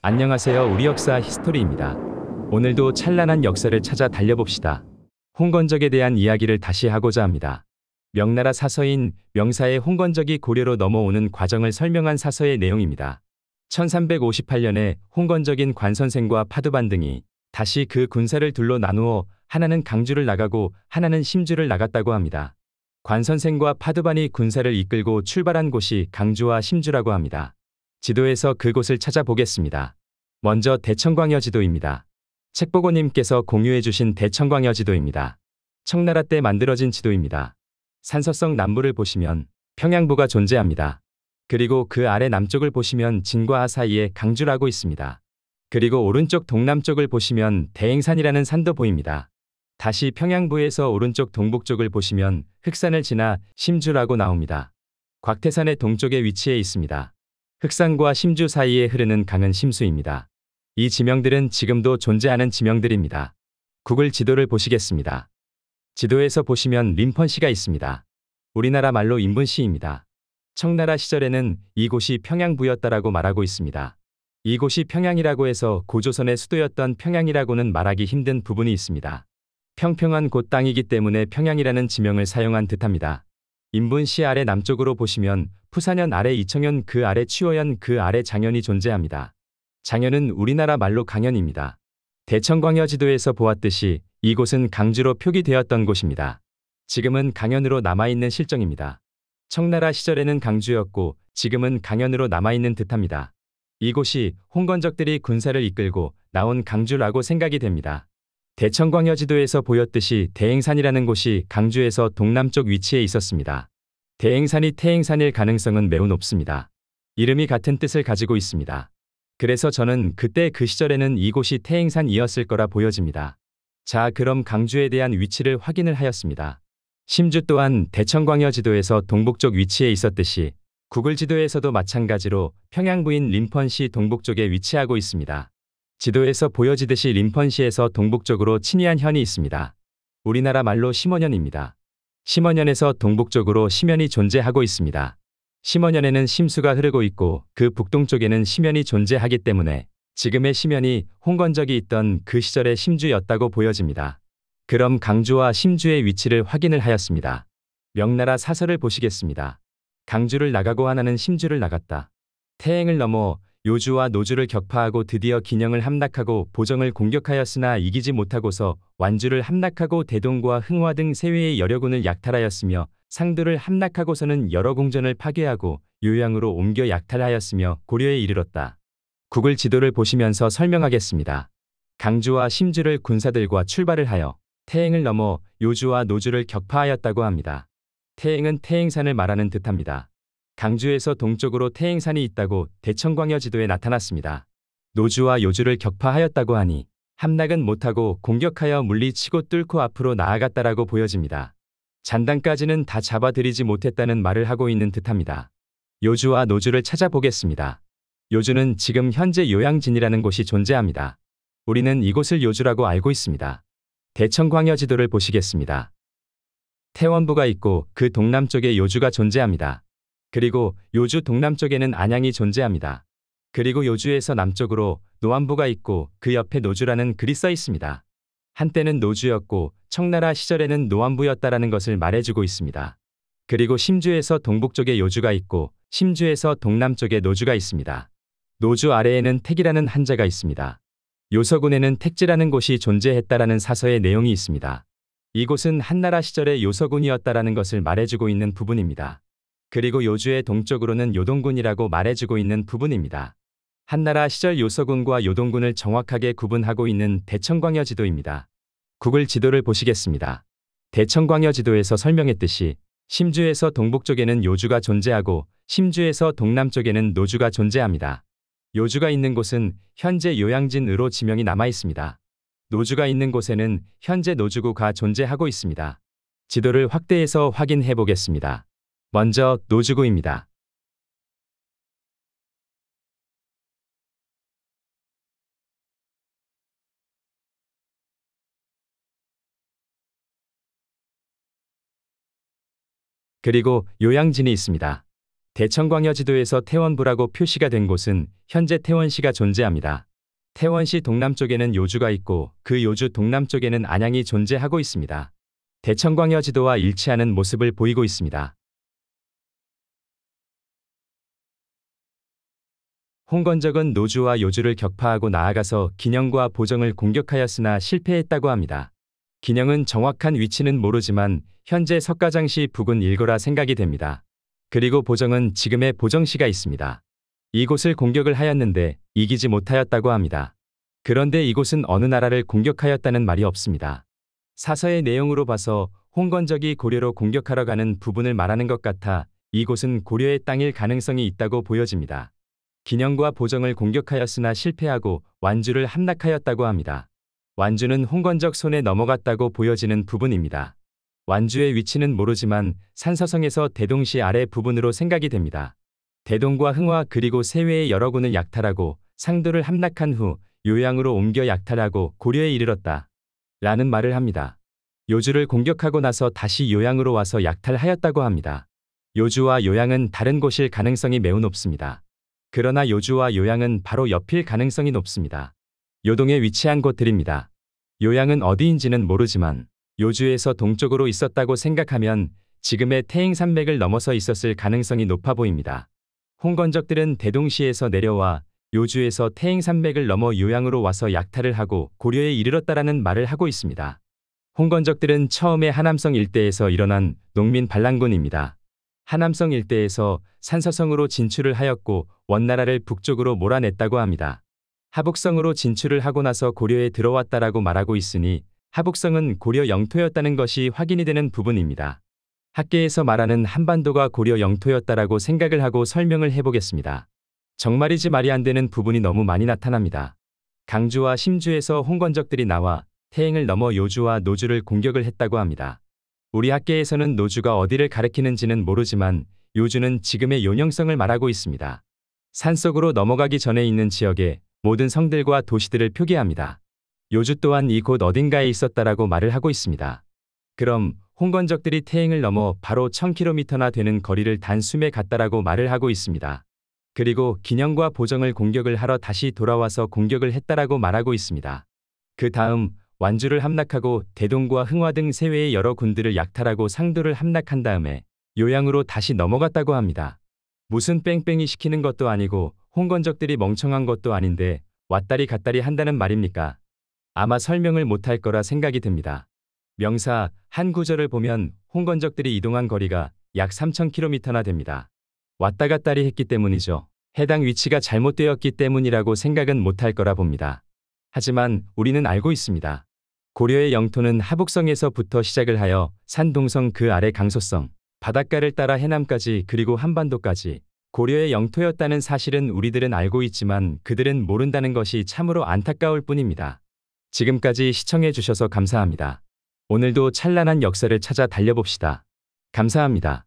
안녕하세요. 우리 역사 히스토리입니다. 오늘도 찬란한 역사를 찾아 달려봅시다. 홍건적에 대한 이야기를 다시 하고자 합니다. 명나라 사서인 명사의 홍건적이 고려로 넘어오는 과정을 설명한 사서의 내용입니다. 1358년에 홍건적인 관선생과 파두반 등이 다시 그 군사를 둘로 나누어 하나는 강주를 나가고 하나는 심주를 나갔다고 합니다. 관선생과 파두반이 군사를 이끌고 출발한 곳이 강주와 심주라고 합니다. 지도에서 그곳을 찾아보겠습니다. 먼저 대청광여 지도입니다. 책보고님께서 공유해주신 대청광여 지도입니다. 청나라 때 만들어진 지도입니다. 산서성 남부를 보시면 평양부가 존재합니다. 그리고 그 아래 남쪽을 보시면 진과 하 사이에 강주라고 있습니다. 그리고 오른쪽 동남쪽을 보시면 대행산이라는 산도 보입니다. 다시 평양부에서 오른쪽 동북쪽을 보시면 흑산을 지나 심주라고 나옵니다. 곽태산의 동쪽에 위치해 있습니다. 흑산과 심주 사이에 흐르는 강은 심수입니다. 이 지명들은 지금도 존재하는 지명들입니다. 구글 지도를 보시겠습니다. 지도에서 보시면 림펀시가 있습니다. 우리나라 말로 인분시입니다. 청나라 시절에는 이곳이 평양부였다라고 말하고 있습니다. 이곳이 평양이라고 해서 고조선의 수도였던 평양이라고는 말하기 힘든 부분이 있습니다. 평평한 곳 땅이기 때문에 평양이라는 지명을 사용한 듯합니다. 인분시 아래 남쪽으로 보시면 푸사년 아래 이청현 그 아래 취호연 그 아래 장현이 존재합니다. 장현은 우리나라 말로 강현입니다. 대청광여 지도에서 보았듯이 이곳은 강주로 표기되었던 곳입니다. 지금은 강현으로 남아있는 실정입니다. 청나라 시절에는 강주였고 지금은 강현으로 남아있는 듯합니다. 이곳이 홍건적들이 군사를 이끌고 나온 강주라고 생각이 됩니다. 대청광여 지도에서 보였듯이 대행산이라는 곳이 강주에서 동남쪽 위치에 있었습니다. 대행산이 태행산일 가능성은 매우 높습니다. 이름이 같은 뜻을 가지고 있습니다. 그래서 저는 그때 그 시절에는 이곳이 태행산이었을 거라 보여집니다. 자, 그럼 강주에 대한 위치를 확인을 하였습니다. 심주 또한 대청광여 지도에서 동북쪽 위치에 있었듯이 구글 지도에서도 마찬가지로 평양부인 림펀시 동북쪽에 위치하고 있습니다. 지도에서 보여지듯이 림펀시에서 동북쪽으로 친이한 현이 있습니다. 우리나라 말로 심원현입니다. 심원현에서 동북쪽으로 심현이 존재하고 있습니다. 심원현에는 심수가 흐르고 있고 그 북동쪽에는 심현이 존재하기 때문에 지금의 심현이 홍건적이 있던 그 시절의 심주였다고 보여집니다. 그럼 강주와 심주의 위치를 확인을 하였습니다. 명나라 사설을 보시겠습니다. 강주를 나가고 하나는 심주를 나갔다. 태행을 넘어 요주와 노주를 격파하고 드디어 긴영을 함락하고 보정을 공격하였으나 이기지 못하고서 완주를 함락하고 대동과 흥화 등 세외의 여러 군을 약탈하였으며 상도를 함락하고서는 여러 궁전을 파괴하고 요양으로 옮겨 약탈하였으며 고려에 이르렀다. 구글 지도를 보시면서 설명하겠습니다. 강주와 심주를 군사들과 출발을 하여 태행을 넘어 요주와 노주를 격파하였다고 합니다. 태행은 태행산을 말하는 듯합니다. 강주에서 동쪽으로 태행산이 있다고 대청광여 지도에 나타났습니다. 노주와 요주를 격파하였다고 하니 함락은 못하고 공격하여 물리치고 뚫고 앞으로 나아갔다라고 보여집니다. 잔당까지는 다 잡아들이지 못했다는 말을 하고 있는 듯합니다. 요주와 노주를 찾아보겠습니다. 요주는 지금 현재 요양진이라는 곳이 존재합니다. 우리는 이곳을 요주라고 알고 있습니다. 대청광여 지도를 보시겠습니다. 태원부가 있고 그 동남쪽에 요주가 존재합니다. 그리고 요주 동남쪽에는 안양이 존재합니다. 그리고 요주에서 남쪽으로 노안부가 있고 그 옆에 노주라는 글이 써 있습니다. 한때는 노주였고 청나라 시절에는 노안부였다라는 것을 말해주고 있습니다. 그리고 심주에서 동북쪽에 요주가 있고 심주에서 동남쪽에 노주가 있습니다. 노주 아래에는 택이라는 한자가 있습니다. 요서군에는 택지라는 곳이 존재했다라는 사서의 내용이 있습니다. 이곳은 한나라 시절의 요서군이었다라는 것을 말해주고 있는 부분입니다. 그리고 요주의 동쪽으로는 요동군이라고 말해주고 있는 부분입니다. 한나라 시절 요서군과 요동군을 정확하게 구분하고 있는 대청광여 지도입니다. 구글 지도를 보시겠습니다. 대청광여 지도에서 설명했듯이 심주에서 동북쪽에는 요주가 존재하고 심주에서 동남쪽에는 노주가 존재합니다. 요주가 있는 곳은 현재 요양진으로 지명이 남아 있습니다. 노주가 있는 곳에는 현재 노주구가 존재하고 있습니다. 지도를 확대해서 확인해 보겠습니다. 먼저 노주구입니다. 그리고 요양진이 있습니다. 대천광여지도에서 태원부라고 표시가 된 곳은 현재 태원시가 존재합니다. 태원시 동남쪽에는 요주가 있고 그 요주 동남쪽에는 안양이 존재하고 있습니다. 대천광여지도와 일치하는 모습을 보이고 있습니다. 홍건적은 노주와 요주를 격파하고 나아가서 긴영과 보정을 공격하였으나 실패했다고 합니다. 긴영은 정확한 위치는 모르지만 현재 석가장시 부근 일거라 생각이 됩니다. 그리고 보정은 지금의 보정시가 있습니다. 이곳을 공격을 하였는데 이기지 못하였다고 합니다. 그런데 이곳은 어느 나라를 공격하였다는 말이 없습니다. 사서의 내용으로 봐서 홍건적이 고려로 공격하러 가는 부분을 말하는 것 같아 이곳은 고려의 땅일 가능성이 있다고 보여집니다. 긴영과 보정을 공격하였으나 실패하고 완주를 함락하였다고 합니다. 완주는 홍건적 손에 넘어갔다고 보여지는 부분입니다. 완주의 위치는 모르지만 산서성에서 대동시 아래 부분으로 생각이 됩니다. 대동과 흥화 그리고 세외의 여러 군을 약탈하고 상도를 함락한 후 요양으로 옮겨 약탈하고 고려에 이르렀다. 라는 말을 합니다. 요주를 공격하고 나서 다시 요양으로 와서 약탈하였다고 합니다. 요주와 요양은 다른 곳일 가능성이 매우 높습니다. 그러나 요주와 요양은 바로 옆일 가능성이 높습니다. 요동에 위치한 곳들입니다. 요양은 어디인지는 모르지만 요주에서 동쪽으로 있었다고 생각하면 지금의 태행산맥을 넘어서 있었을 가능성이 높아 보입니다. 홍건적들은 대동시에서 내려와 요주에서 태행산맥을 넘어 요양으로 와서 약탈을 하고 고려에 이르렀다라는 말을 하고 있습니다. 홍건적들은 처음에 하남성 일대에서 일어난 농민 반란군입니다. 하남성 일대에서 산서성으로 진출을 하였고 원나라를 북쪽으로 몰아냈다고 합니다. 하북성으로 진출을 하고 나서 고려에 들어왔다라고 말하고 있으니 하북성은 고려 영토였다는 것이 확인이 되는 부분입니다. 학계에서 말하는 한반도가 고려 영토였다라고 생각을 하고 설명을 해보겠습니다. 정말이지 말이 안 되는 부분이 너무 많이 나타납니다. 강주와 심주에서 홍건적들이 나와 태행을 넘어 요주와 노주를 공격을 했다고 합니다. 우리 학계에서는 노주가 어디를 가리키는지는 모르지만 요주는 지금의 용영성을 말하고 있습니다. 산속으로 넘어가기 전에 있는 지역의 모든 성들과 도시들을 표기합니다. 요주 또한 이곳 어딘가에 있었다라고 말을 하고 있습니다. 그럼 홍건적들이 태행을 넘어 바로 1000km나 되는 거리를 단숨에 갔다라고 말을 하고 있습니다. 그리고 긴영과 보정을 공격을 하러 다시 돌아와서 공격을 했다라고 말하고 있습니다. 그 다음 완주를 함락하고 대동과 흥화 등 세외의 여러 군들을 약탈하고 상도를 함락한 다음에 요양으로 다시 넘어갔다고 합니다. 무슨 뺑뺑이 시키는 것도 아니고 홍건적들이 멍청한 것도 아닌데 왔다리 갔다리 한다는 말입니까? 아마 설명을 못할 거라 생각이 듭니다. 명사 한 구절을 보면 홍건적들이 이동한 거리가 약 3000km나 됩니다. 왔다 갔다리 했기 때문이죠. 해당 위치가 잘못되었기 때문이라고 생각은 못할 거라 봅니다. 하지만 우리는 알고 있습니다. 고려의 영토는 하북성에서부터 시작을 하여 산동성 그 아래 강소성, 바닷가를 따라 해남까지 그리고 한반도까지 고려의 영토였다는 사실은 우리들은 알고 있지만 그들은 모른다는 것이 참으로 안타까울 뿐입니다. 지금까지 시청해 주셔서 감사합니다. 오늘도 찬란한 역사를 찾아 달려봅시다. 감사합니다.